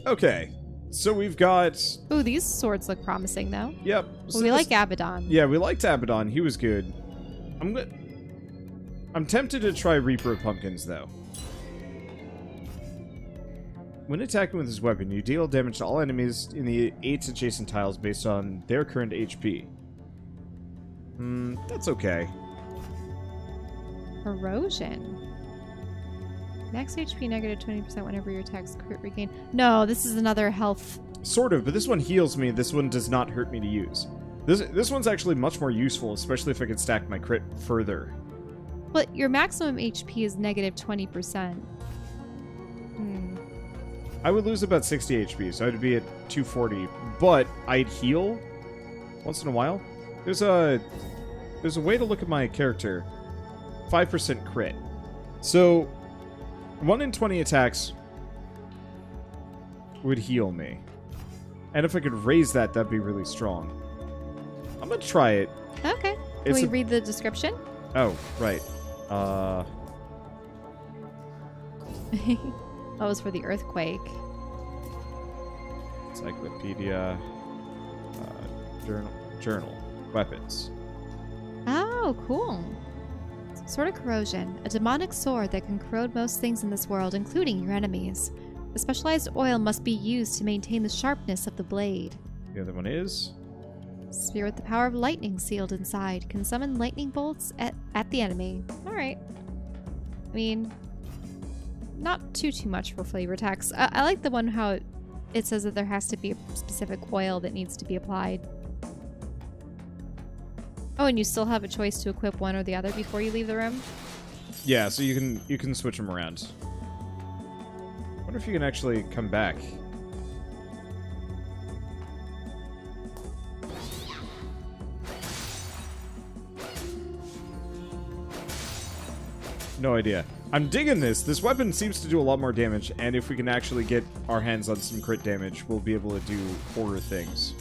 Okay. So we've got... Ooh, these swords look promising, though. Yep. So Well, we like Abaddon. Yeah, we liked Abaddon. He was good. I'm tempted to try Reaper of Pumpkins, though. When attacking with his weapon, you deal damage to all enemies in the 8 adjacent tiles based on their current HP. That's okay. Erosion. Max HP negative 20% whenever your attacks crit regain. No, this is another health. Sort of, but this one heals me. This one does not hurt me to use. This one's actually much more useful, especially if I can stack my crit further. But your maximum HP is negative 20%. I would lose about 60 HP, so I'd be at 240, but I'd heal once in a while. There's a way to look at my character. 5% crit. So 1 in 20 attacks would heal me. And if I could raise that, that'd be really strong. I'm gonna try it. Okay. Can we read the description? Oh, right. That was for the earthquake. Encyclopedia. Journal. Weapons. Oh, cool. Sword of Corrosion. A demonic sword that can corrode most things in this world, including your enemies. The specialized oil must be used to maintain the sharpness of the blade. The other one is... Spear with the power of lightning sealed inside. Can summon lightning bolts at the enemy. Alright. I mean... Not too much for flavor text. I like the one how it says that there has to be a specific oil that needs to be applied. Oh, and you still have a choice to equip one or the other before you leave the room? Yeah, so you can switch them around. I wonder if you can actually come back. No idea. I'm digging this. This weapon seems to do a lot more damage, and if we can actually get our hands on some crit damage, we'll be able to do horror things.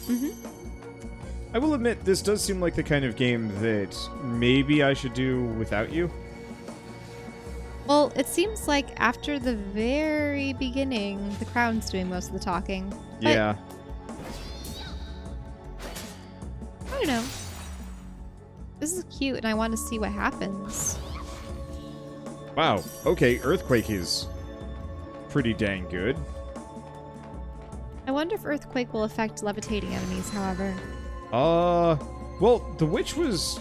I will admit, this does seem like the kind of game that maybe I should do without you. Well, it seems like after the very beginning, the Crown's doing most of the talking. But Yeah. I don't know. This is cute, and I want to see what happens. Wow. Okay, Earthquake is pretty dang good. I wonder if Earthquake will affect levitating enemies, however. Well, the witch was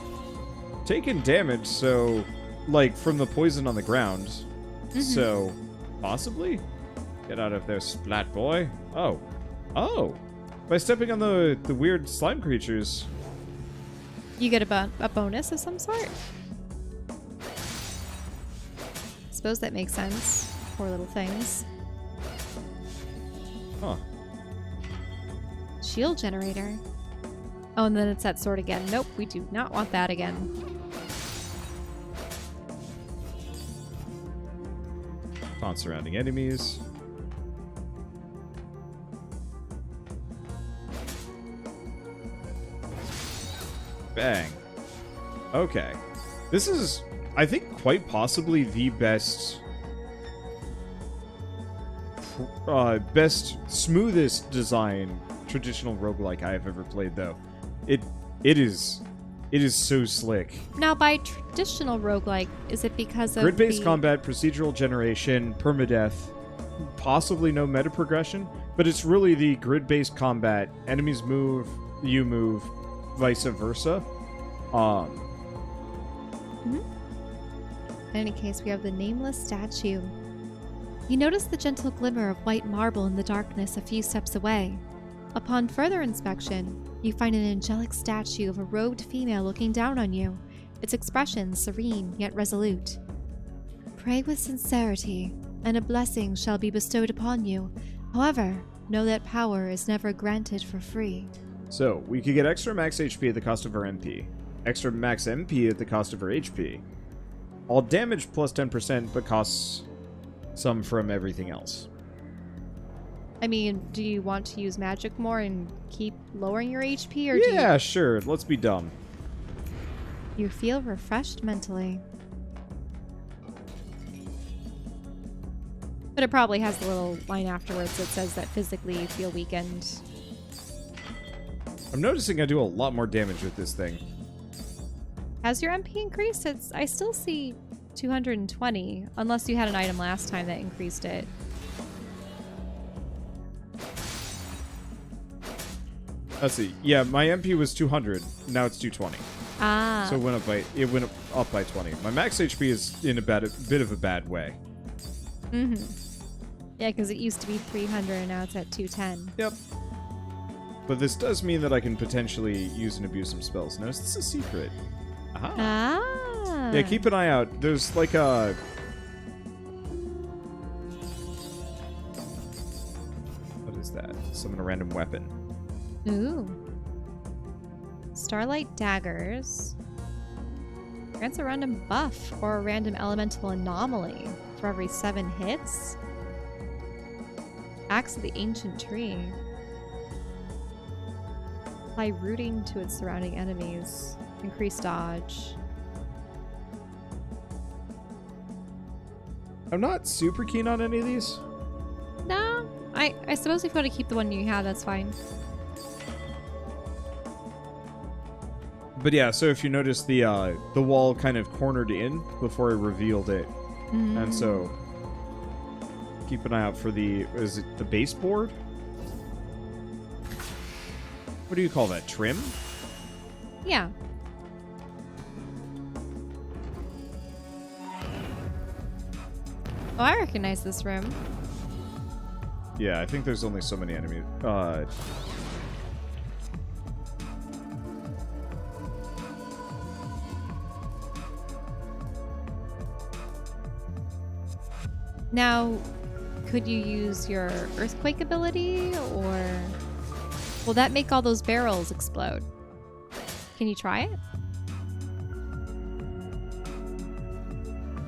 taking damage, so, like, from the poison on the ground. So, possibly? Get out of there, splat boy. Oh. By stepping on the weird slime creatures. You get a bonus of some sort? Suppose that makes sense. Poor little things. Huh. Shield generator. Oh, and then it's that sword again. Nope, we do not want that again. Taunt surrounding enemies. Bang. Okay. This is, I think, quite possibly the best, smoothest design traditional roguelike I have ever played, though. It is so slick. Now, by traditional roguelike, is it because of Grid-based combat, procedural generation, permadeath, possibly no meta progression, but it's really the grid-based combat. Enemies move, you move, vice versa. In any case, we have the Nameless Statue. You notice the gentle glimmer of white marble in the darkness a few steps away. Upon further inspection, you find an angelic statue of a robed female looking down on you, its expression serene yet resolute. Pray with sincerity, and a blessing shall be bestowed upon you. However, know that power is never granted for free. So, we could get extra max HP at the cost of our MP, extra max MP at the cost of our HP. All damage plus 10%, but costs some from everything else. I mean, do you want to use magic more and keep lowering your HP, or yeah, sure. Let's be dumb. You feel refreshed mentally. But it probably has the little line afterwards that says that physically feel weakened. I'm noticing I do a lot more damage with this thing. Has your MP increased? I still see 220, unless you had an item last time that increased it. Let's see. Yeah, my MP was 200. Now it's 220. Ah. So it went up by 20. My max HP is in a bit of a bad way. Mm-hmm. Yeah, because it used to be 300 and now it's at 210. Yep. But this does mean that I can potentially use and abuse some spells. Notice this is a secret. Aha. Ah. Yeah, keep an eye out. There's like a... What is that? Summon a random weapon. Ooh. Starlight daggers. Grants a random buff or a random elemental anomaly for every 7 hits. Axe of the ancient tree. Apply rooting to its surrounding enemies. Increase dodge. I'm not super keen on any of these. No, I suppose if you want to keep the one you have, that's fine. But yeah, so if you notice the wall kind of cornered in before I revealed it. Mm. And so keep an eye out for is it the baseboard? What do you call that? Trim? Yeah. Oh, I recognize this room. Yeah, I think there's only so many enemies. Now, could you use your earthquake ability, or will that make all those barrels explode? Can you try it?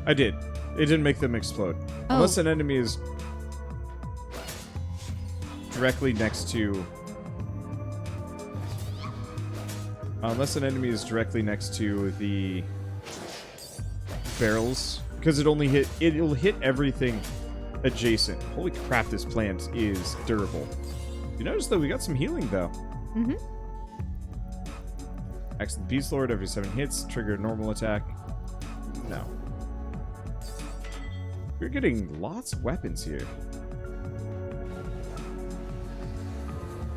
I did. It didn't make them explode. Oh. Unless an enemy is directly next to... the barrels. Because it'll hit everything adjacent. Holy crap, this plant is durable. You notice, though, we got some healing, though. Mm-hmm. Axe of the Beast Lord, every 7 hits, trigger a normal attack. No. You're getting lots of weapons here.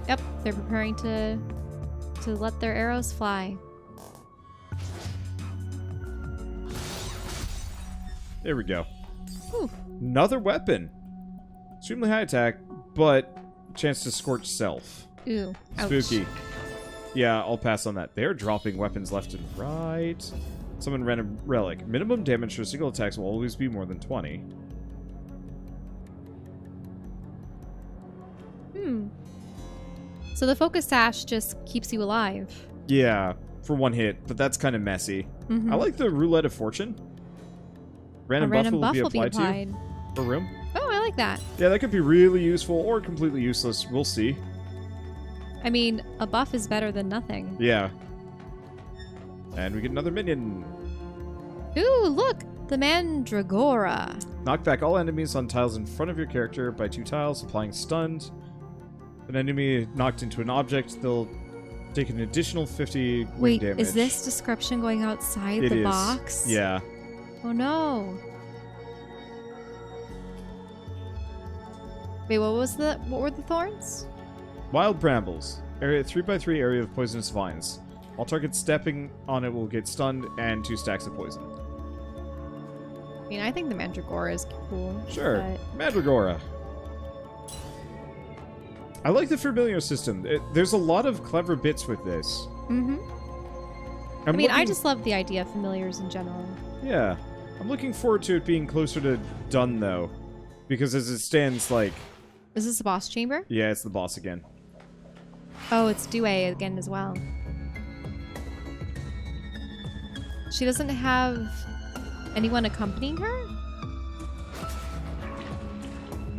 Yep, they're preparing to let their arrows fly. There we go. Whew. Another weapon. Extremely high attack, but chance to scorch self. Ooh, ouch. Spooky. Yeah, I'll pass on that. They're dropping weapons left and right. Summon random relic. Minimum damage for single attacks will always be more than 20. So the focus sash just keeps you alive. Yeah, for 1 hit, but that's kind of messy. Mm-hmm. I like the roulette of fortune. Random buff will be applied to you per room. Oh, I like that. Yeah, that could be really useful or completely useless. We'll see. I mean, a buff is better than nothing. Yeah. And we get another minion. Ooh, look! The Mandragora. Knock back all enemies on tiles in front of your character by 2 tiles, applying stunned. An enemy knocked into an object, they'll take an additional 50 wound damage. Wait, is this description going outside It the is. box? Yeah. Oh no. Wait, what were the thorns? Wild brambles. Area 3x3 area of poisonous vines. All targets stepping on it will get stunned and 2 stacks of poison. I mean, I think the Mandragora is cool. Sure. But... Mandragora. I like the familiar system. There's a lot of clever bits with this. Mm-hmm. I mean, I just love the idea of familiars in general. Yeah. I'm looking forward to it being closer to done, though. Because as it stands, like... Is this the boss chamber? Yeah, it's the boss again. Oh, it's Due again as well. She doesn't have anyone accompanying her?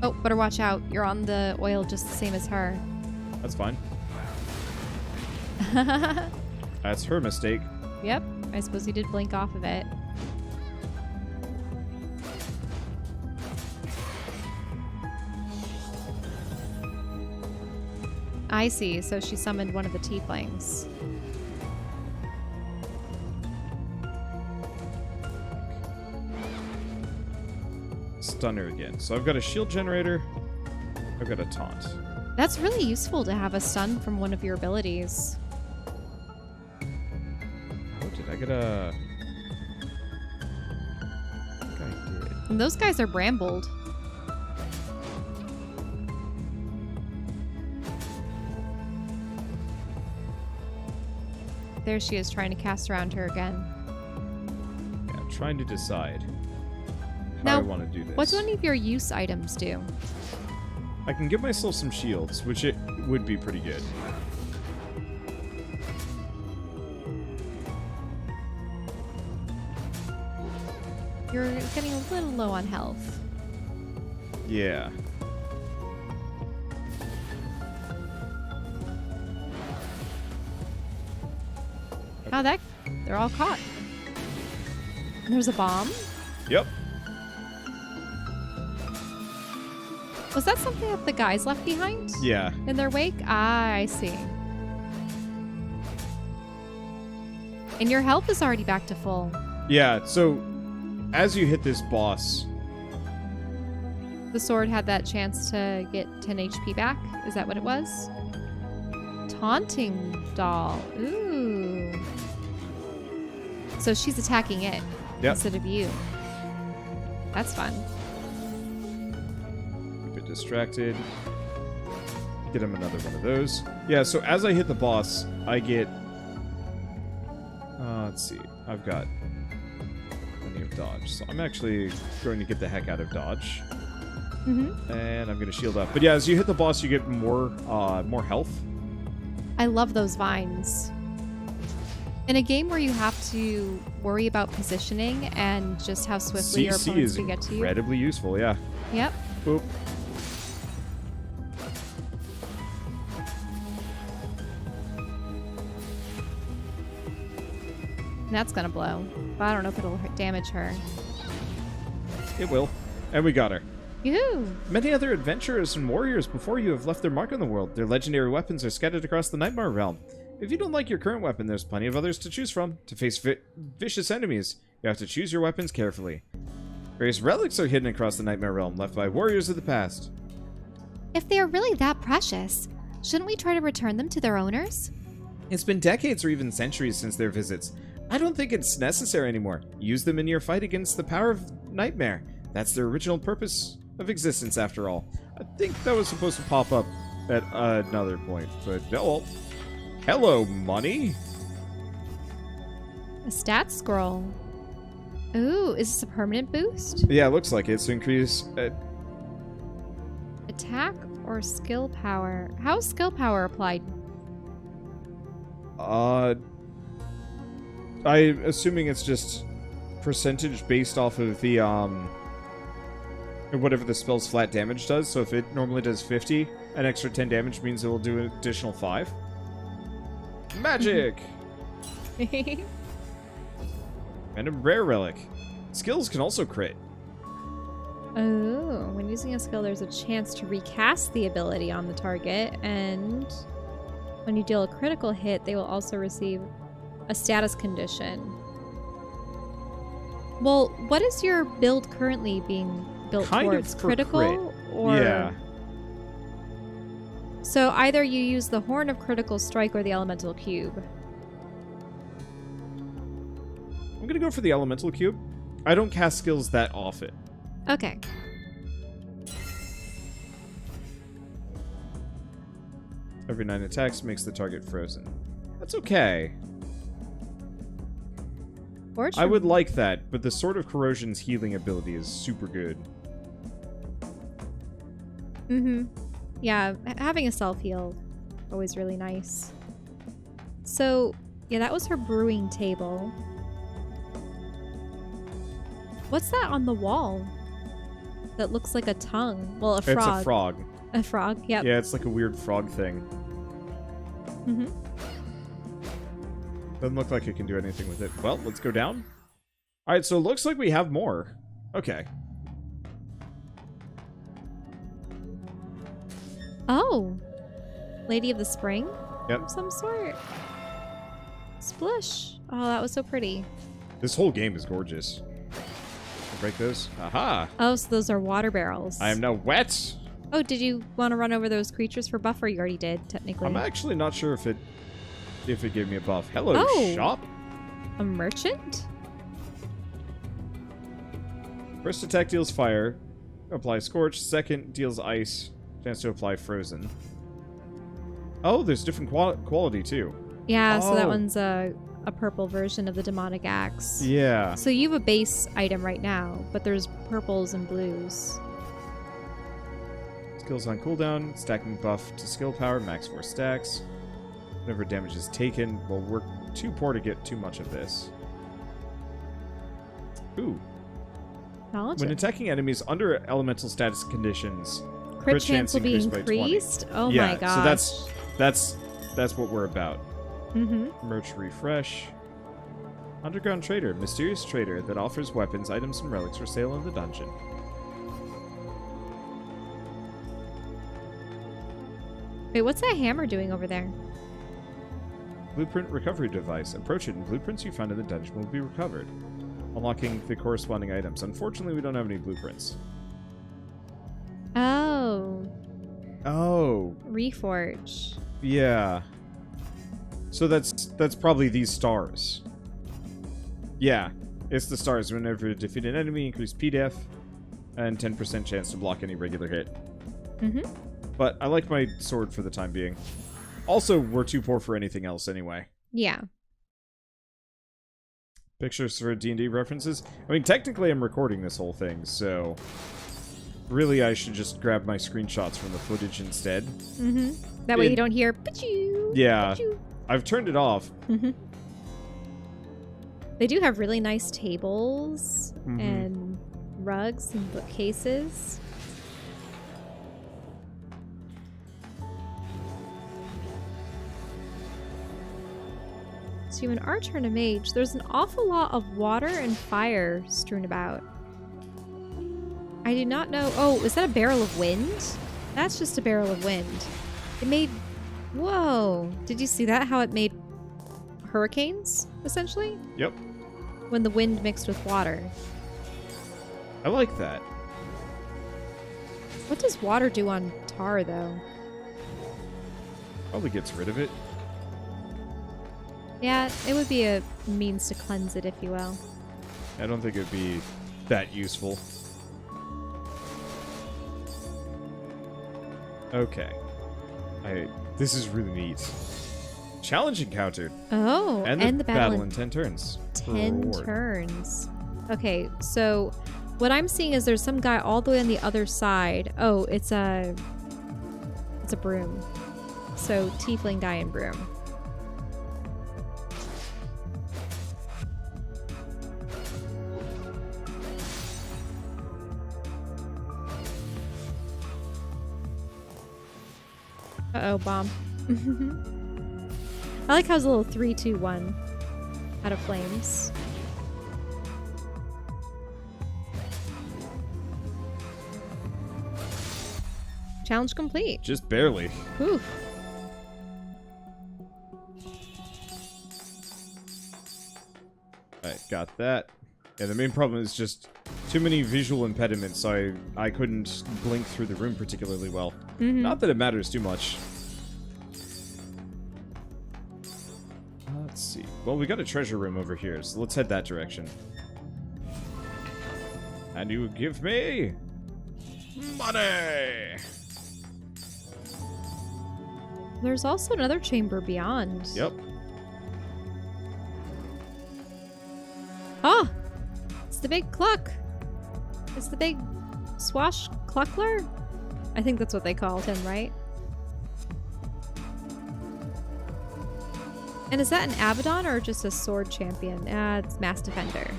Oh, better watch out. You're on the oil just the same as her. That's fine. That's her mistake. Yep. I suppose you did blink off of it. I see. So she summoned one of the tieflings. Stunner again. So I've got a shield generator. I've got a taunt. That's really useful to have a stun from one of your abilities. Oh, did I get a... I think I did. And those guys are brambled. There she is trying to cast around her again. Yeah, I'm trying to decide how Now, I want to do this. What do any of your use items do? I can give myself some shields, which it would be pretty good. You're getting a little low on health. Yeah. Oh, they're all caught. And there's a bomb. Yep. Was that something that the guys left behind? Yeah. In their wake? Ah, I see. And your health is already back to full. Yeah, so as you hit this boss... The sword had that chance to get 10 HP back? Is that what it was? Taunting doll. Ooh. So she's attacking it instead of you. That's fun. Keep it distracted. Get him another one of those. Yeah, so as I hit the boss, I get... let's see. I've got plenty of dodge. So I'm actually going to get the heck out of dodge. Mm-hmm. And I'm going to shield up. But yeah, as you hit the boss, you get more health. I love those vines. In a game where you have to worry about positioning and just how swiftly your opponents can get to you. Incredibly useful, yeah. Yep. Boop. And that's gonna blow. But I don't know if it'll damage her. It will. And we got her. Yoo-hoo! Many other adventurers and warriors before you have left their mark on the world. Their legendary weapons are scattered across the Nightmare Realm. If you don't like your current weapon, there's plenty of others to choose from. To face vicious enemies, you have to choose your weapons carefully. Various relics are hidden across the Nightmare Realm, left by warriors of the past. If they are really that precious, shouldn't we try to return them to their owners? It's been decades or even centuries since their visits. I don't think it's necessary anymore. Use them in your fight against the power of Nightmare. That's their original purpose of existence, after all. I think that was supposed to pop up at another point, but oh well. Hello, money. A stat scroll. Ooh, is this a permanent boost? Yeah, it looks like it. So increase... Attack or skill power? How is skill power applied? I'm assuming it's just percentage based off of the, whatever the spell's flat damage does. So if it normally does 50, an extra 10 damage means it will do an additional 5. Magic! And a rare relic. Skills can also crit. Oh, when using a skill, there's a chance to recast the ability on the target, and when you deal a critical hit, they will also receive a status condition. Well, what is your build currently being built Kind towards? of for critical crit. or Yeah. So either you use the Horn of Critical Strike or the Elemental Cube. I'm gonna go for the Elemental Cube. I don't cast skills that often. Okay. Every 9 attacks makes the target frozen. That's okay. I would like that, but the Sword of Corrosion's healing ability is super good. Mm-hmm. Yeah, having a self-heal, always really nice. So, yeah, that was her brewing table. What's that on the wall? That looks like a tongue. Well, a frog. It's a frog. A frog, yep. Yeah, it's like a weird frog thing. Mm-hmm. Doesn't look like it can do anything with it. Well, let's go down. Alright, so it looks like we have more. Okay. Oh. Lady of the Spring? Yep. Of some sort. Splush. Oh, that was so pretty. This whole game is gorgeous. Break those. Aha! Oh, so those are water barrels. I am now wet. Oh, did you want to run over those creatures for buffer? You already did, technically. I'm actually not sure if it gave me a buff. Hello, Oh. shop. A merchant? First attack deals fire. Apply scorch. Second deals ice. Chance to apply frozen. Oh, there's different quality too. Yeah, so that Oh. one's a purple version of the demonic axe. Yeah. So you have a base item right now, but there's purples and blues. Skills on cooldown. Stacking buff to skill power. Max 4 stacks. Whenever damage is taken. Well, we're too poor to get too much of this. Ooh. Knowledge. When attacking enemies under elemental status conditions, Crit chance will be increased by 20. increased? Oh Yeah, my gosh. so that's what we're about. Merch refresh. Underground trader, mysterious trader that offers weapons, items, and relics for sale in the dungeon. Wait, what's that hammer doing over there? Blueprint recovery device. Approach it, and blueprints you find in the dungeon will be recovered, unlocking the corresponding items. Unfortunately, we don't have any blueprints. Oh. Oh, Reforge. yeah. So that's probably these stars. Yeah, it's the stars. Whenever you defeat an enemy, increase PDF, and 10% chance to block any regular hit. But I like my sword for the time being. Also, we're too poor for anything else anyway. Yeah. Pictures for D&D references. I mean, technically I'm recording this whole thing, so really I should just grab my screenshots from the footage instead. That way you don't hear "Pachoo, Yeah. pachoo." I've turned it off. They do have really nice tables and rugs and bookcases. So you have an archer and a mage. There's an awful lot of water and fire strewn about. I do not know. Oh, is that a barrel of wind? That's just a barrel of wind. It made... Whoa. Did you see that? How it made hurricanes, essentially? Yep. When the wind mixed with water. I like that. What does water do on tar, though? Probably gets rid of it. Yeah, it would be a means to cleanse it, if you will. I don't think it would be that useful. Okay. This is really neat. Challenge encountered. Oh, And the battle in in 10 turns. 10 Reward. turns. Okay, so what I'm seeing is there's some guy all the way on the other side. Oh, it's a broom. So tiefling guy and broom. Uh-oh, bomb. I like how it's a little 3, 2, 1 out of flames. Challenge complete. Just barely. Oof. Alright, got that. Yeah, the main problem is just too many visual impediments, so I couldn't blink through the room particularly well. Not that it matters too much. Let's see. Well, we got a treasure room over here, so let's head that direction. And you give me... money! There's also another chamber beyond. Yep. Oh! It's the big cluck! It's the big swashcluckler? I think that's what they called him, right? And is that an Abaddon or just a sword champion? It's Mass Defender.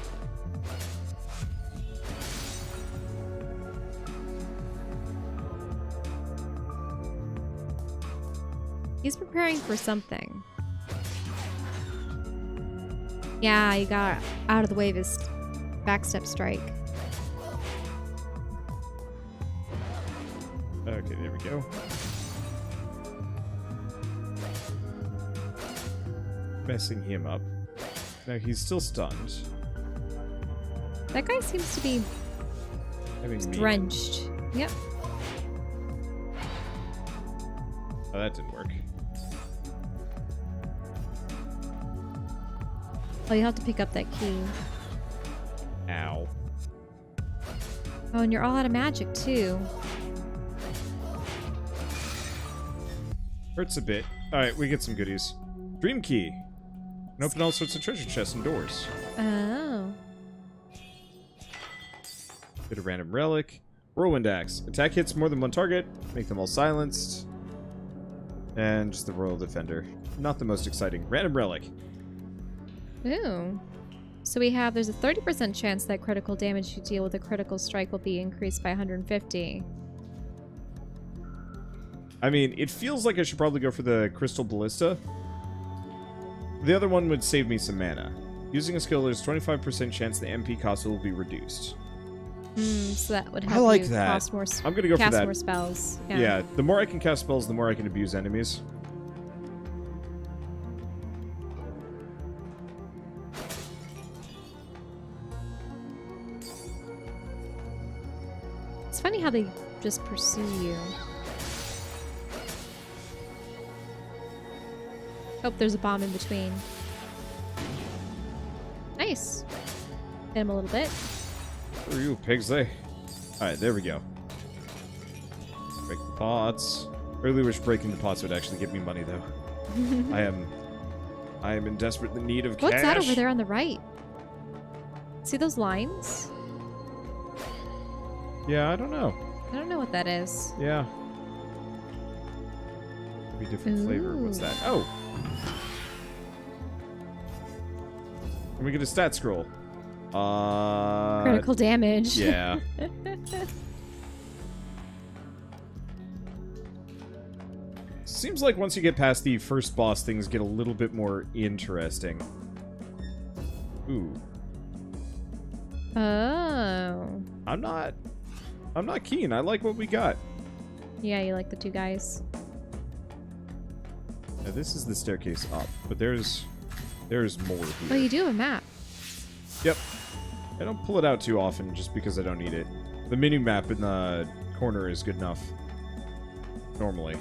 He's preparing for something. Yeah, he got out of the way of his backstep strike. Okay, there we go. Messing him up. Now he's still stunned. That guy seems to be Having me. drenched. Yep. Oh, that didn't work. Oh, you have to pick up that key. Ow. Oh, and you're all out of magic, too. Hurts a bit. Alright, we get some goodies. Dream key. Can open all sorts of treasure chests and doors. Oh. Get a random relic. Whirlwind axe. Attack hits more than one target. Make them all silenced. And just the Royal Defender. Not the most exciting. Random relic. Ooh. So there's a 30% chance that critical damage you deal with a critical strike will be increased by 150. I mean, it feels like I should probably go for the Crystal Ballista. The other one would save me some mana. Using a skill, there's 25% chance the MP cost will be reduced. So that would help I like you that. Cast more, I'm gonna go for that. Cast more spells. Yeah, the more I can cast spells, the more I can abuse enemies. It's funny how they just pursue you. Oh, there's a bomb in between. Nice. Hit him a little bit. Who are you, pigs? Alright, there we go. Break the pots. I really wish breaking the pots would actually give me money, though. I am in desperate need of cash. What's that over there on the right? See those lines? Yeah, I don't know. I don't know what that is. Yeah. Maybe different flavor. What's that? Oh! And we get a stat scroll. Critical damage. Yeah. Seems like once you get past the first boss, things get a little bit more interesting. Ooh. Oh. I'm not keen. I like what we got. Yeah, you like the two guys. Now, this is the staircase up, but there's more here. Oh, you do have a map. Yep. I don't pull it out too often just because I don't need it. The mini map in the corner is good enough. Normally.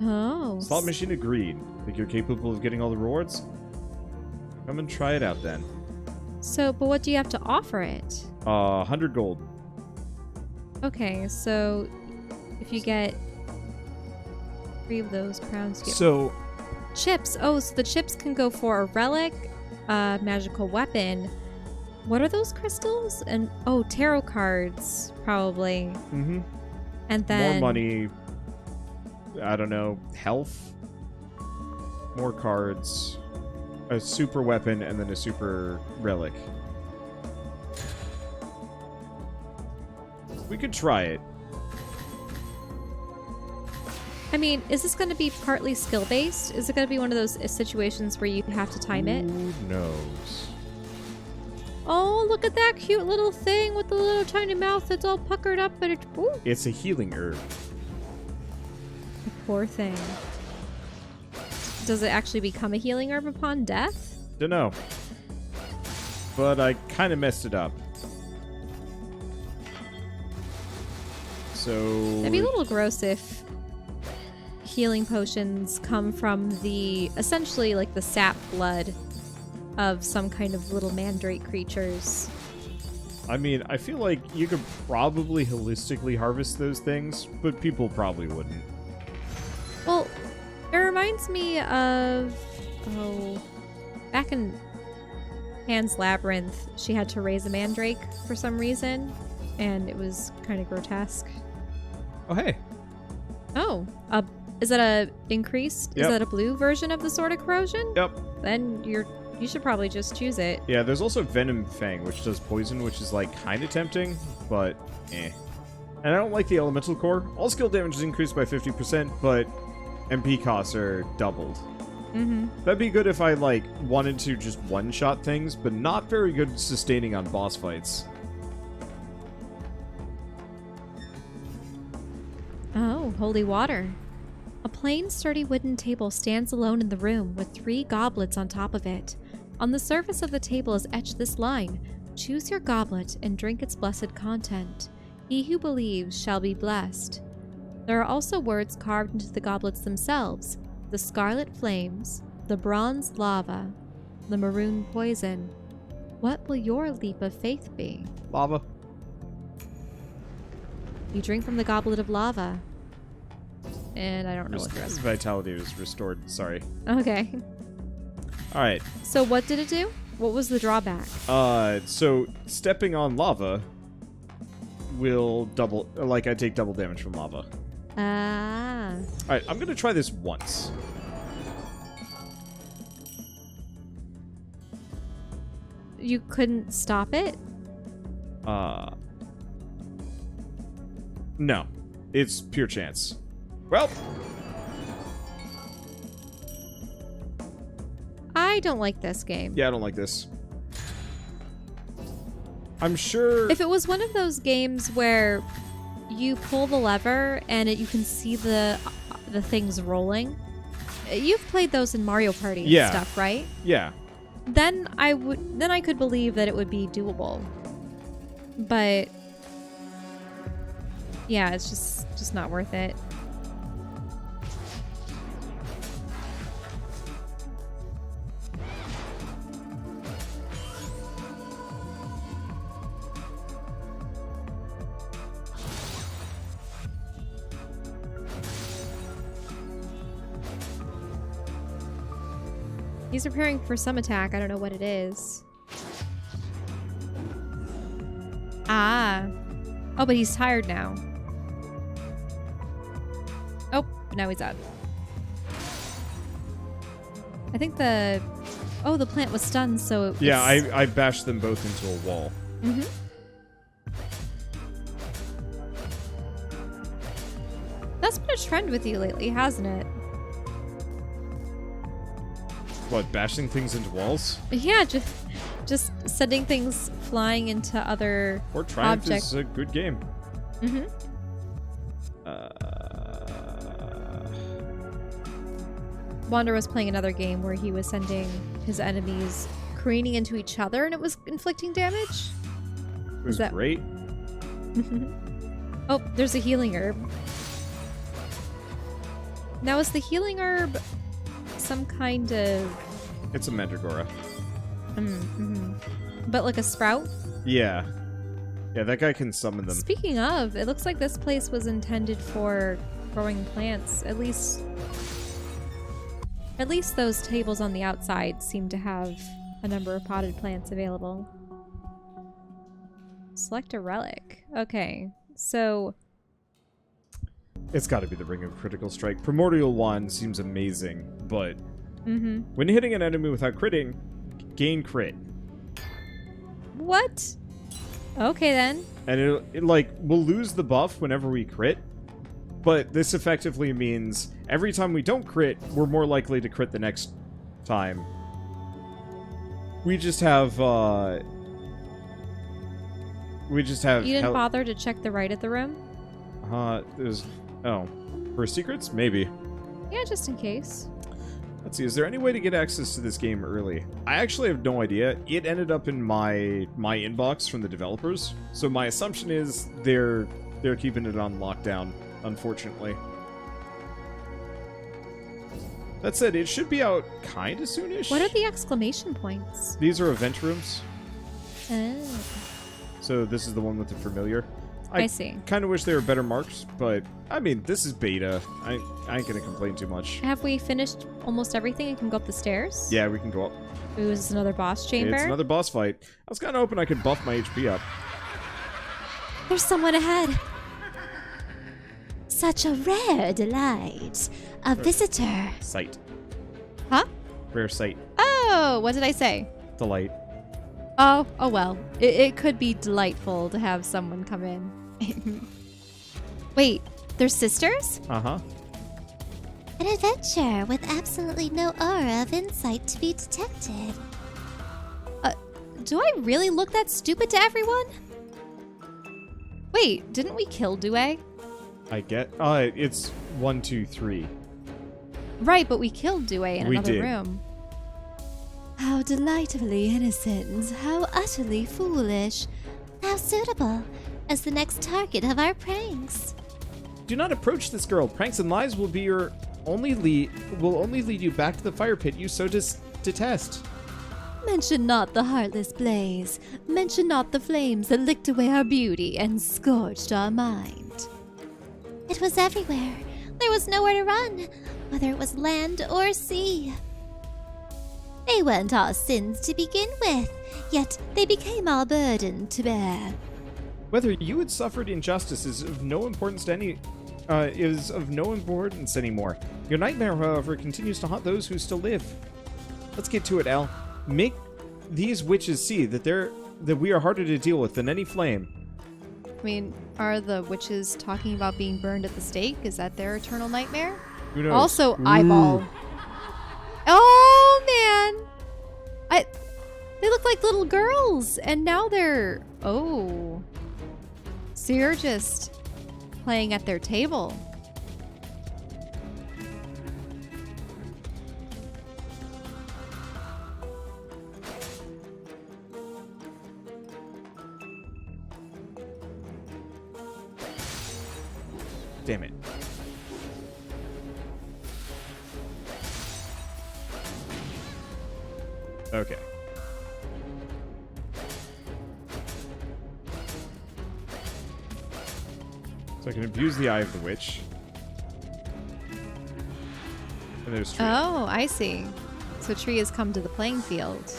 Oh. Slot machine agreed. Think you're capable of getting all the rewards? Come and try it out then. So, but what do you have to offer it? 100 gold. Okay, so if you get 3 of those crowns, you get So, chips. Oh, so the chips can go for a relic, a magical weapon. What are those crystals? And oh, tarot cards, probably. mm-hmm. And then More money. I don't know. Health. More cards. A super weapon and then a super relic. We could try it. I mean, is this going to be partly skill-based? Is it going to be one of those situations where you have to time it? Who knows? Oh, look at that cute little thing with the little tiny mouth that's all puckered up, but it's... Ooh, It's a healing herb. the poor thing. Does it actually become a healing herb upon death? Dunno. But I kind of messed it up. So... That'd be a little gross if healing potions come from the, essentially like the sap blood of some kind of little mandrake creatures. I mean, I feel like you could probably holistically harvest those things, but people probably wouldn't. Well, it reminds me of, back in Pan's Labyrinth, she had to raise a mandrake for some reason, and it was kind of grotesque. Oh, hey. Oh, is that a increased? Yep. Is that a blue version of the Sword of Corrosion? Yep. Then you should probably just choose it. Yeah, there's also Venom Fang, which does poison, which is, like, kind of tempting, but eh. And I don't like the Elemental Core. All skill damage is increased by 50%, but MP costs are doubled. Mm-hmm. That'd be good if I, like, wanted to just one-shot things, but not very good sustaining on boss fights. Oh, holy water. plain, sturdy wooden table stands alone in the room with 3 goblets on top of it. On the surface of the table is etched this line: "Choose your goblet and drink its blessed content. He who believes shall be blessed." There are also words carved into the goblets themselves: the scarlet flames, the bronze lava, the maroon poison. What will your leap of faith be? Lava. You drink from the goblet of lava. And I don't know what the rest. Vitality was restored. Sorry. Okay. All right. So what did it do? What was the drawback? So stepping on lava will double. Like I take double damage from lava. Ah. All right. I'm gonna try this once. You couldn't stop it? No. It's pure chance. Well, I don't like this game. yeah, I don't like this. I'm sure... If it was one of those games where you pull the lever and you can see the things rolling. You've played those in Mario Party and stuff, right? Yeah. Then I could believe that it would be doable. But yeah, it's just not worth it. He's preparing for some attack. I don't know what it is. Ah. Oh, but he's tired now. Oh, now he's up. I think the plant was stunned, so Yeah, I bashed them both into a wall. Mm-hmm. That's been a trend with you lately, hasn't it? What, bashing things into walls? Yeah, just sending things flying into other Or Triumph objects. is a good game. Mm-hmm. Wander was playing another game where he was sending his enemies careening into each other and it was inflicting damage. It was great. Oh, there's a healing herb. Now, is the healing herb some kind of... It's a mandragora. But like a sprout? Yeah. Yeah, that guy can summon them. Speaking of, it looks like this place was intended for growing plants. At least those tables on the outside seem to have a number of potted plants available. Select a relic. Okay, so... It's got to be the Ring of Critical Strike. Primordial Wand seems amazing, but when hitting an enemy without critting, gain crit. What? Okay, then. And it like, we'll lose the buff whenever we crit, but this effectively means every time we don't crit, we're more likely to crit the next time. We just have, You didn't bother to check the right of the room? There's... Oh. For secrets? Maybe. Yeah, just in case. Let's see, is there any way to get access to this game early? I actually have no idea. It ended up in my inbox from the developers, so my assumption is they're keeping it on lockdown, unfortunately. That said, it should be out kinda soonish. What are the exclamation points? These are event rooms. Oh. So this is the one with the familiar. I see. Kind of wish they were better marked, but I mean, this is beta. I ain't gonna complain too much. Have we finished almost everything and can go up the stairs? Yeah, we can go up. Ooh, is this another boss chamber? It's another boss fight. I was kind of hoping I could buff my HP up. There's someone ahead. Such a rare delight. A visitor. Sight. Huh? Rare sight. Oh, what did I say? Delight. Oh well. It could be delightful to have someone come in. Wait, they're sisters? Uh-huh. An adventure with absolutely no aura of insight to be detected. Do I really look that stupid to everyone? Wait, didn't we kill Due? I get... it's 1, 2, 3. Right, but we killed Due in We another did. room. How delightfully innocent, how utterly foolish, how suitable as the next target of our pranks. Do not approach this girl. Pranks and lies will be your only lead. Will only lead you back to the fire pit you so detest. Mention not the heartless blaze, mention not the flames that licked away our beauty and scorched our mind. It was everywhere. There was nowhere to run, whether it was land or sea. They weren't our sins to begin with, yet they became our burden to bear. Whether you had suffered injustice is of no importance anymore. Your nightmare, however, continues to haunt those who still live. Let's get to it, Al. Make these witches see that we are harder to deal with than any flame. I mean, are the witches talking about being burned at the stake? Is that their eternal nightmare? Who knows? Also, eyeball. Oh, man. They look like little girls, and now they're... Oh. So you're just playing at their table. Damn it. Okay. So I can abuse the Eye of the Witch. And there's Tree. Oh, I see. So Tree has come to the playing field.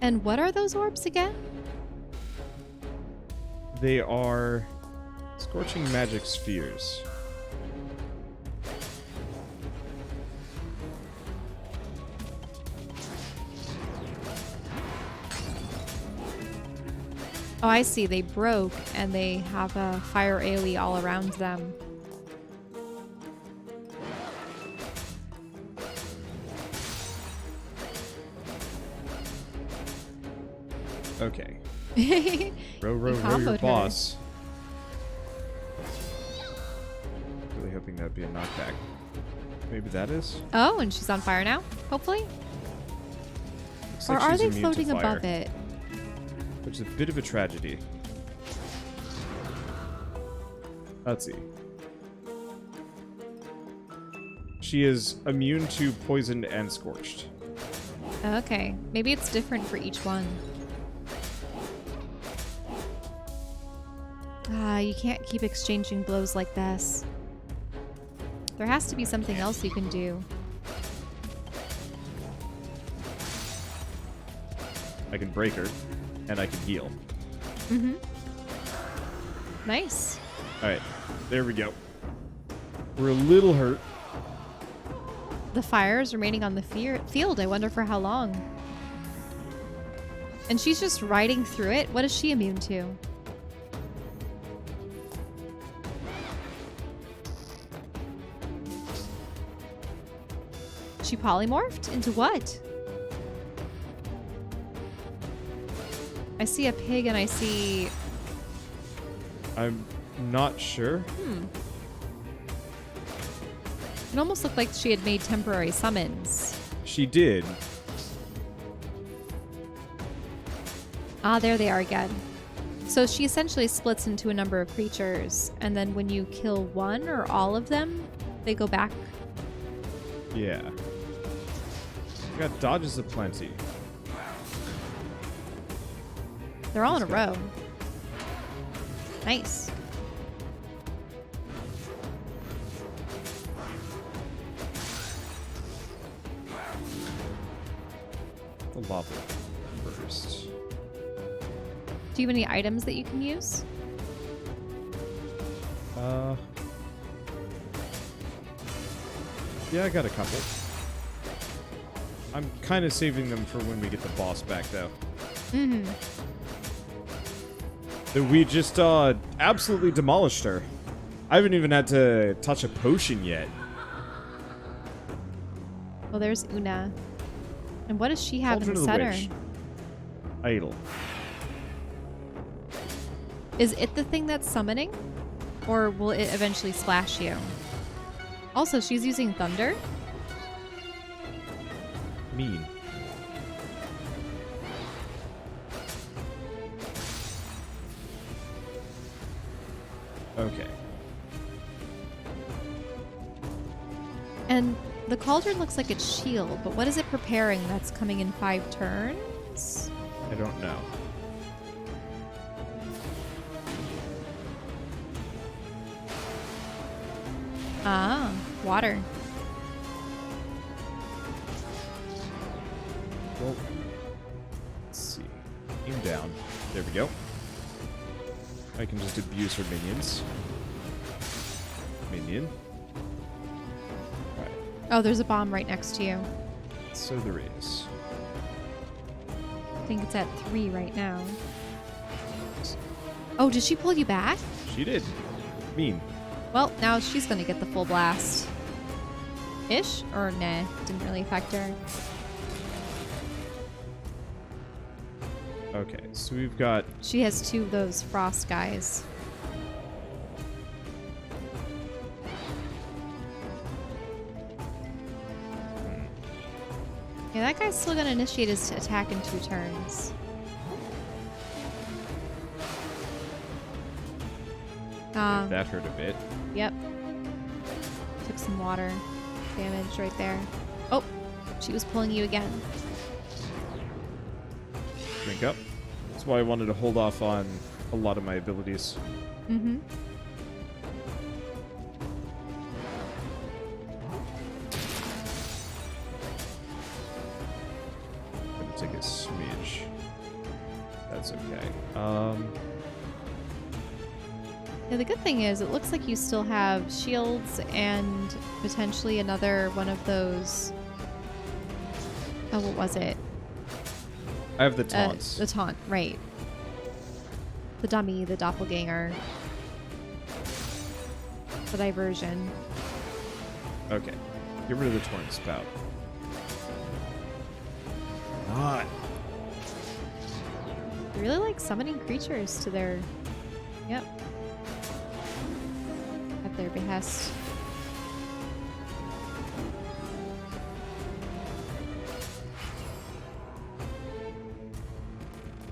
And what are those orbs again? They are scorching magic spheres. Oh, I see. They broke, and they have a fire AoE all around them. Okay. You Row, your comboed her. boss. Really hoping that'd be a knockback. Maybe that is? Oh, and she's on fire now, hopefully? Looks Or like are she's they immune to floating fire, above it? which is a bit of a tragedy. Let's see. She is immune to poisoned and scorched. Okay. Maybe it's different for each one. Ah, you can't keep exchanging blows like this. There has to be something else you can do. I can break her, and I can heal. Mm-hmm. Nice. Alright, there we go. We're a little hurt. The fire is remaining on the field. I wonder for how long. And she's just riding through it. What is she immune to? She polymorphed? Into what? I see a pig and I see... I'm not sure. It almost looked like she had made temporary summons. She did. Ah, there they are again. So she essentially splits into a number of creatures, and then when you kill one or all of them, they go back. Yeah. Got dodges aplenty. They're all in a This guy. row. Nice. The lava first. Do you have any items that you can use? Yeah, I got a couple. I'm kind of saving them for when we get the boss back, though. Mm-hmm. We just absolutely demolished her. I haven't even had to touch a potion yet. Well, there's Una. And what does she have Cauldron in the of center? Witch. Idol. Is it the thing that's summoning? Or will it eventually splash you? Also, she's using thunder? Mean. Okay. And the cauldron looks like it's shield, but what is it preparing that's coming in 5 turns? I don't know. Ah, water. Well, let's see. Aim down. There we go. I can just abuse her minions. Minion. Right. Oh, there's a bomb right next to you. So there is. I think it's at 3 right now. Oh, did she pull you back? She did. Mean. Well, now she's gonna get the full blast. Ish? Or nah, didn't really affect her. Okay, so we've got... She has 2 of those frost guys. Yeah, that guy's still gonna initiate his attack in 2 turns. that hurt a bit. Yep. Took some water damage right there. Oh, she was pulling you again. Drink up. That's why I wanted to hold off on a lot of my abilities. Mm-hmm. Gonna take a smidge. That's okay. Yeah, the good thing is it looks like you still have shields and potentially another one of those. Oh, what was it? I have the taunts. The taunt, right. The dummy, the doppelganger. The diversion. Okay. Get rid of the torrent spout. Not. They really like summoning creatures to their... Yep. At their behest.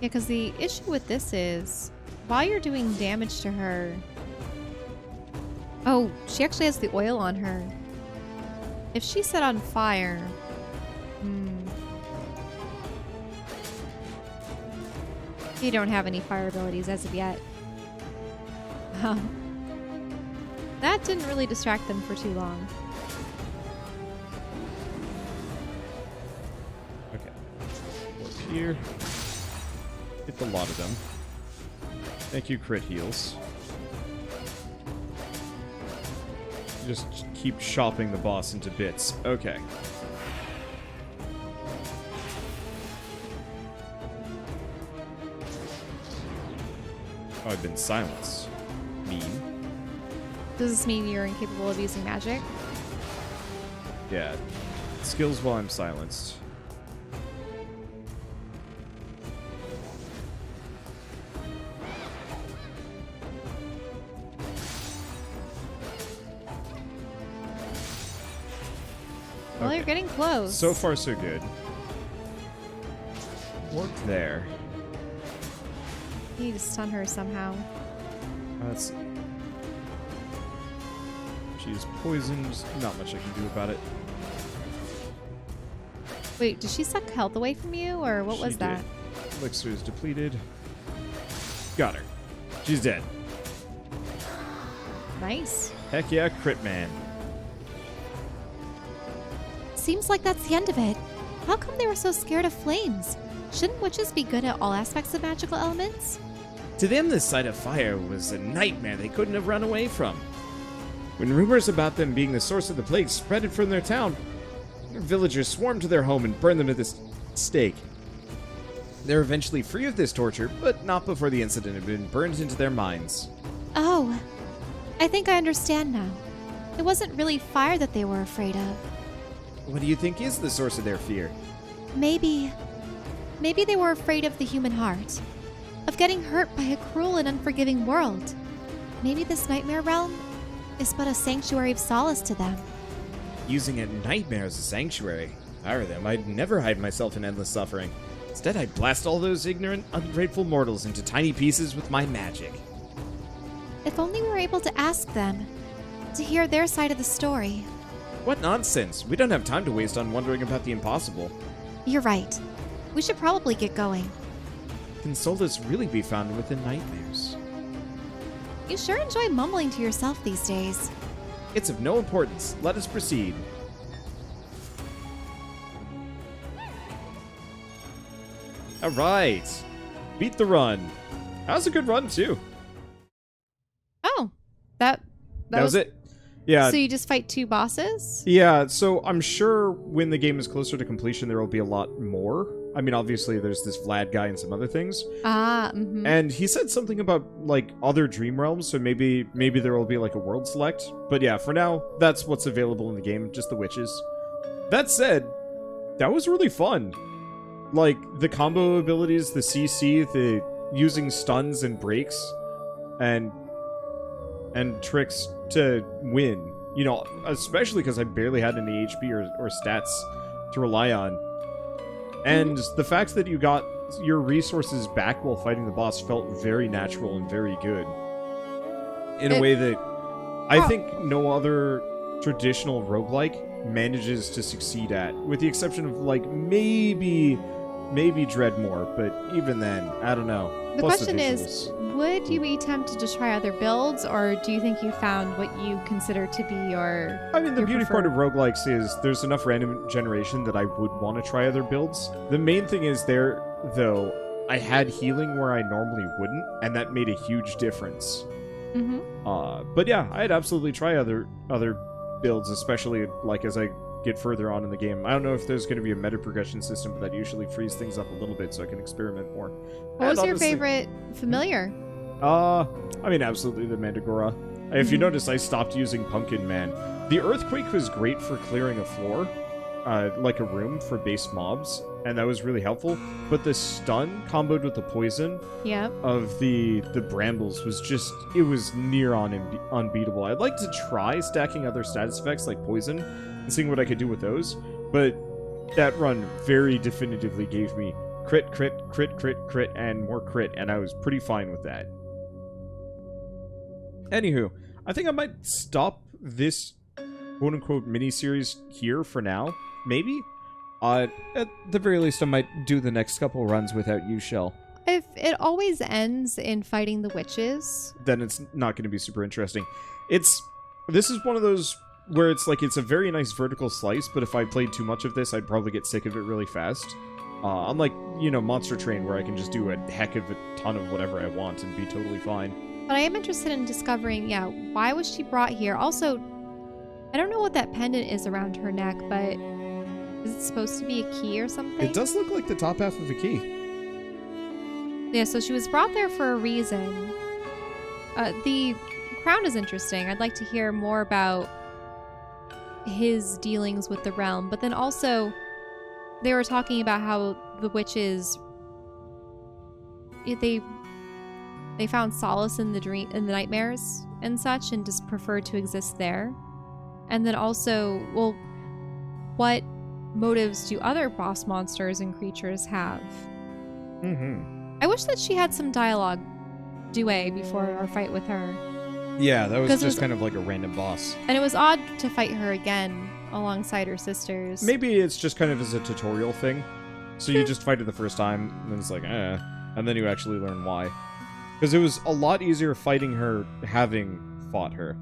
Yeah, because the issue with this is, while you're doing damage to her... Oh, she actually has the oil on her. If she's set on fire... You don't have any fire abilities as of yet. That didn't really distract them for too long. Okay. Work here. Hit the lot of them. Thank you, crit heals. Just keep chopping the boss into bits. Okay. Oh, I've been silenced. Mean. Does this mean you're incapable of using magic? Yeah. Skills while I'm silenced. Well, Okay. you're getting close. So far, so good. Worked there. You need to stun her somehow. Let's see. She's poisoned. Not much I can do about it. Wait, did she suck health away from you, or what was She that? did. Elixir is depleted. Got her. She's dead. Nice. Heck yeah, crit man. Seems like that's the end of it. How come they were so scared of flames? Shouldn't witches be good at all aspects of magical elements? To them, the sight of fire was a nightmare they couldn't have run away from. When rumors about them being the source of the plague spread from their town, their villagers swarmed to their home and burned them at the stake. They were eventually free of this torture, but not before the incident had been burned into their minds. Oh, I think I understand now. It wasn't really fire that they were afraid of. What do you think is the source of their fear? Maybe they were afraid of the human heart. of getting hurt by a cruel and unforgiving world. Maybe this nightmare realm is but a sanctuary of solace to them. Using a nightmare as a sanctuary. If I were them, I'd never hide myself in endless suffering. Instead, I'd blast all those ignorant, ungrateful mortals into tiny pieces with my magic. If only we were able to ask them, to hear their side of the story. What nonsense! We don't have time to waste on wondering about the impossible. You're right. We should probably get going. Can solace really be found within nightmares? You sure enjoy mumbling to yourself these days. It's of no importance. Let us proceed. Alright. Beat the run. That was a good run, too. Oh, that was it. Yeah. So you just fight 2 bosses? Yeah, so I'm sure when the game is closer to completion, there will be a lot more. I mean, obviously, there's this Vlad guy and some other things. And he said something about, like, other dream realms, so maybe there will be, like, a world select. But yeah, for now, that's what's available in the game, just the witches. That said, that was really fun. Like, the combo abilities, the CC, the using stuns and breaks, and tricks to win. You know, especially because I barely had any HP or stats to rely on. And the fact that you got your resources back while fighting the boss felt very natural and very good. In a way that I think no other traditional roguelike manages to succeed at. With the exception of, like, maybe Dreadmore, but even then, I don't know. The question is, would you be tempted to try other builds, or do you think you found what you consider to be your... I mean, the beauty part of roguelikes is there's enough random generation that I would want to try other builds. The main thing is there, though, I had healing where I normally wouldn't, and that made a huge difference. But yeah, I'd absolutely try other builds, especially, like, as I get further on in the game. I don't know if there's going to be a meta progression system, but that usually frees things up a little bit so I can experiment more. What was your favorite familiar? I mean, absolutely the Mandragora. If you notice, I stopped using Pumpkin Man. The Earthquake was great for clearing a floor, like a room for base mobs, and that was really helpful. But the stun comboed with the poison of the brambles was just, it was near on unbeatable. I'd like to try stacking other status effects like poison and seeing what I could do with those, but that run very definitively gave me crit, crit, crit, crit, crit, and more crit, and I was pretty fine with that. Anywho, I think I might stop this quote-unquote mini-series here for now, maybe? At the very least, I might do the next couple runs without you, Shell. If it always ends in fighting the witches, then it's not going to be super interesting. This is one of those where it's like, it's a very nice vertical slice, but if I played too much of this, I'd probably get sick of it really fast. Unlike, you know, Monster Train, where I can just do a heck of a ton of whatever I want and be totally fine. But I am interested in discovering, why was she brought here? Also, I don't know what that pendant is around her neck, but is it supposed to be a key or something? It does look like the top half of a key. Yeah, so she was brought there for a reason. The crown is interesting. I'd like to hear more about his dealings with the realm, but then also they were talking about how the witches, they found solace in the nightmares and such, and just preferred to exist there. And then also, well, what motives do other boss monsters and creatures have? I wish that she had some dialogue before our fight with her. Yeah, that was just kind of like a random boss. And it was odd to fight her again alongside her sisters. Maybe it's just kind of as a tutorial thing. So you just fight her the first time, and then it's like, and then you actually learn why. Because it was a lot easier fighting her having fought her.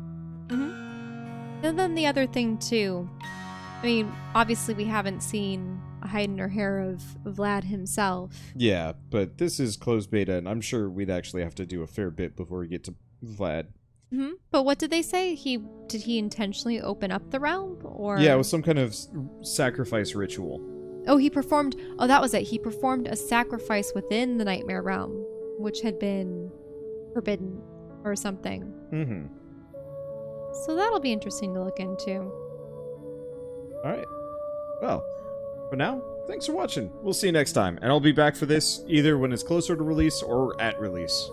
And then the other thing, too. I mean, obviously we haven't seen a hide in her hair of Vlad himself. Yeah, but this is closed beta, and I'm sure we'd actually have to do a fair bit before we get to Vlad. But what did they say? Did he intentionally open up the realm? Or yeah, it was some kind of sacrifice ritual. Oh, that was it. He performed a sacrifice within the Nightmare Realm, which had been forbidden or something. So that'll be interesting to look into. Alright. Well, for now, thanks for watching. We'll see you next time, and I'll be back for this either when it's closer to release or at release.